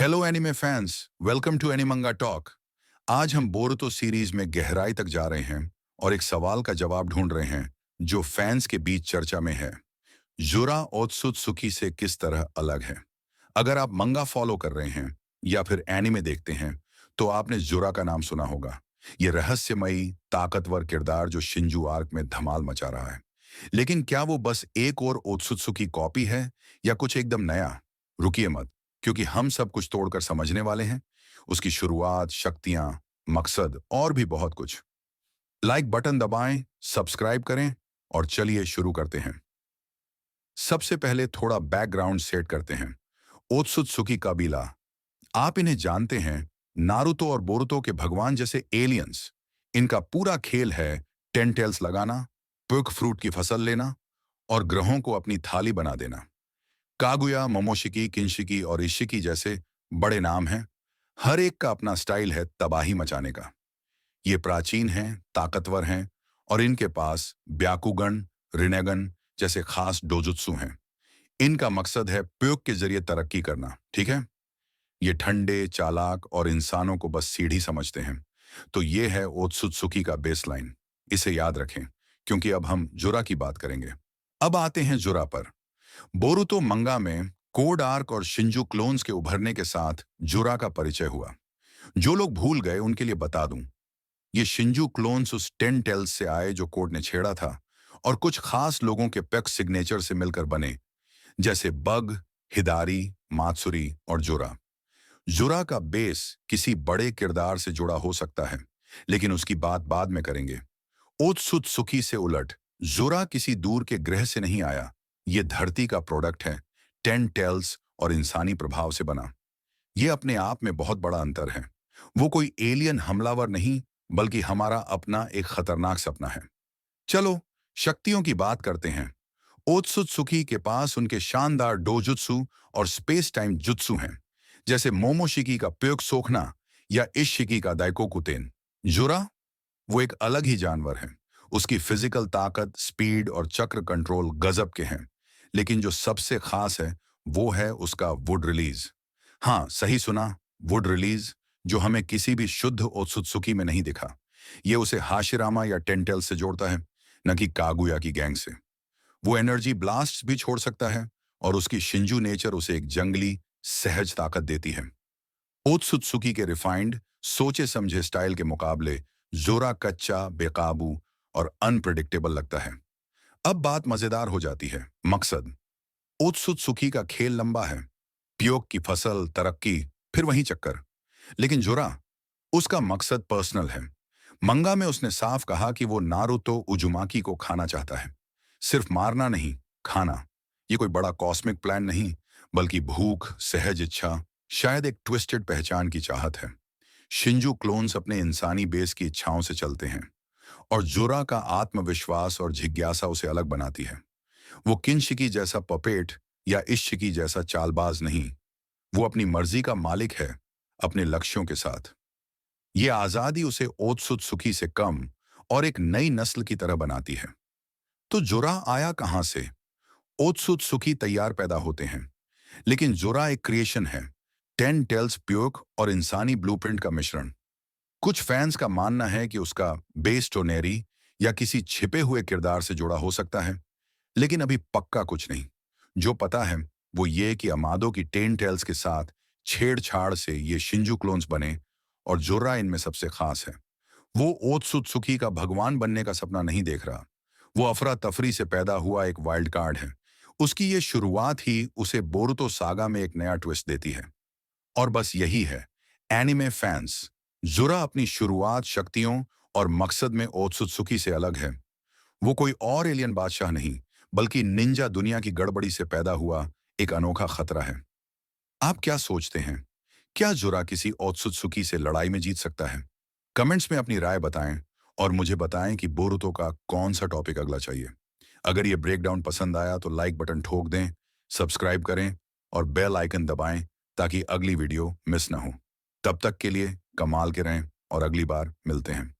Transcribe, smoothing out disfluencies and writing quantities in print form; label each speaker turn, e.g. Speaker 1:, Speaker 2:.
Speaker 1: Hello anime fans, welcome to Animanga talk. आज हम Boruto series में गहराई तक जा रहे हैं और एक सवाल का जवाब ढूंढ रहे हैं जो फैंस के बीच चर्चा में है। जुरा ओत्सुत्सुकी से किस तरह अलग है? अगर आप मंगा फॉलो कर रहे हैं या फिर एनिमे देखते हैं तो आपने जुरा का नाम सुना होगा। ये रहस्यमयी ताकतवर किरदार जो शिंजू आर्क में धमाल मचा रहा है। लेकिन क्या वो बस एक और ओत्सुत्सुकी कॉपी है या कुछ एकदम नया? रुकिए मत, क्योंकि हम सब कुछ तोड़कर समझने वाले हैं। उसकी शुरुआत, शक्तियां, मकसद और भी बहुत कुछ। लाइक बटन दबाएं, सब्सक्राइब करें और चलिए शुरू करते हैं। सबसे पहले थोड़ा बैकग्राउंड सेट करते हैं। ओत्सुत्सुकी कबीला, आप इन्हें जानते हैं, नारुतो और बोरुतो के भगवान जैसे एलियंस। इनका पूरा खेल है टेंटेल्स लगाना, पुक फ्रूट की फसल लेना और ग्रहों को अपनी थाली बना देना। कागुया, मोमोशिकी, किंशिकी और इशिकी जैसे बड़े नाम हैं। हर एक का अपना स्टाइल है तबाही मचाने का। ये प्राचीन हैं, ताकतवर हैं और इनके पास ब्याकुगन, रिनेगन जैसे खास डोजुत्सु हैं। इनका मकसद है प्रयोग के जरिए तरक्की करना, ठीक है? ये ठंडे, चालाक और इंसानों को बस सीढ़ी समझते हैं। तो ये है ओत्सुत्सुकी का बेसलाइन। इसे याद रखें, क्योंकि अब हम जुरा की बात करेंगे। अब आते हैं जुरा पर। बोरुतो मंगा में कोड आर्क और शिंजू क्लोन्स के उभरने के साथ जुरा का परिचय हुआ। जो लोग भूल गए उनके लिए बता दूं, ये शिंजू क्लोन्स उस 10 टेल्स से आए जो कोड ने छेड़ा था और कुछ खास लोगों के पेक्स सिग्नेचर से मिलकर बने, जैसे बग, हिदारी, मात्सुरी और जुरा। जुरा का बेस किसी बड़े किरदार से जुड़ा हो सकता है, लेकिन उसकी बात बाद में करेंगे। ओत्सुत्सुकी से उलट, जुरा किसी दूर के ग्रह से नहीं आया। ये धरती का प्रोडक्ट है, 10 टेल्स और इंसानी प्रभाव से बना। ये अपने आप में बहुत बड़ा अंतर है। वो कोई एलियन हमलावर नहीं, बल्कि हमारा अपना एक खतरनाक सपना है। चलो, शक्तियों की बात करते हैं। ओत्सुत्सुकी के पास उनके शानदार डोजुत्सु और स्पेस टाइम जुत्सु हैं, जैसे मोमोशिकी का प्योग सोखना या इशिकी का दाइकोकुतेन। जुरा, वो एक अलग ही जानवर है। उसकी फिजिकल ताकत, स्पीड और चक्र कंट्रोल गजब के हैं। लेकिन जो सबसे खास है वो है उसका वुड रिलीज। हाँ, सही सुना, वुड रिलीज, जो हमें किसी भी शुद्ध ओत्सुत्सुकी में नहीं दिखा। ये उसे हाशिरामा या टेंटेल से जोड़ता है, न कि कागुया की गैंग से। वो एनर्जी ब्लास्ट भी छोड़ सकता है और उसकी शिंजू नेचर उसे एक जंगली, सहज ताकत देती है। ओत्सुत्सुकी के रिफाइंड, सोचे समझे स्टाइल के मुकाबले जोरा कच्चा, बेकाबू और अनप्रिडिक्टेबल लगता है। अब बात मजेदार हो जाती है। मकसद, ओत्सुत्सुकी का खेल लंबा है। प्योग की फसल, तरक्की, फिर वही चक्कर। लेकिन जुरा, उसका मकसद पर्सनल है। मंगा में उसने साफ कहा कि वो नारुतो उजुमाकी को खाना चाहता है। सिर्फ मारना नहीं, खाना। ये कोई बड़ा कॉस्मिक प्लान नहीं, बल्कि भूख, सहज इच्छा, शायद एक ट्विस्टेड पहचान की चाहत है। शिंजू क्लोन्स अपने इंसानी बेस की इच्छाओं से चलते हैं और जुरा का आत्मविश्वास और जिज्ञासा उसे अलग बनाती है। वो किंशिकी जैसा पपेट या इश्शिकी जैसा चालबाज नहीं। वो अपनी मर्जी का मालिक है, अपने लक्ष्यों के साथ। ये आजादी उसे ओत्सुत्सुकी से कम और एक नई नस्ल की तरह बनाती है। तो जुरा आया कहां से? ओत्सुत्सुकी तैयार पैदा होते हैं, लेकिन जुरा एक क्रिएशन है, 10 टेल्स प्योक और इंसानी ब्लूप्रिंट का मिश्रण। कुछ फैंस का मानना है कि उसका बेस टोनेरी या किसी छिपे हुए किरदार से जुड़ा हो सकता है, लेकिन अभी पक्का कुछ नहीं। जो पता है वो ये कि अमादो की 10 टेल्स के साथ छेड़छाड़ से ये शिंजू क्लोन्स बने और जोरा इनमें सबसे खास है। वो ओत्सुत्सुकी का भगवान बनने का सपना नहीं देख रहा। वो अफरा तफरी से पैदा हुआ एक वाइल्ड कार्ड है। उसकी ये शुरुआत ही उसे बोरुतो सागा में एक नया ट्विस्ट देती है। और बस यही है, एनिमे फैंस, जुरा अपनी शुरुआत, शक्तियों और मकसद में ओत्सुत्सुकी से अलग है। वो कोई और एलियन बादशाह नहीं, बल्कि निंजा दुनिया की गड़बड़ी से पैदा हुआ एक अनोखा खतरा है। आप क्या सोचते हैं? क्या जुरा किसी ओत्सुत्सुकी से लड़ाई में जीत सकता है? कमेंट्स में अपनी राय बताएं और मुझे बताएं कि बोरुतो का कौन सा टॉपिक अगला चाहिए। अगर ये ब्रेकडाउन पसंद आया तो लाइक बटन ठोक दें, सब्सक्राइब करें और बेल आइकन दबाएं ताकि अगली वीडियो मिस ना हो। तब तक के लिए कमाल के रहें और अगली बार मिलते हैं।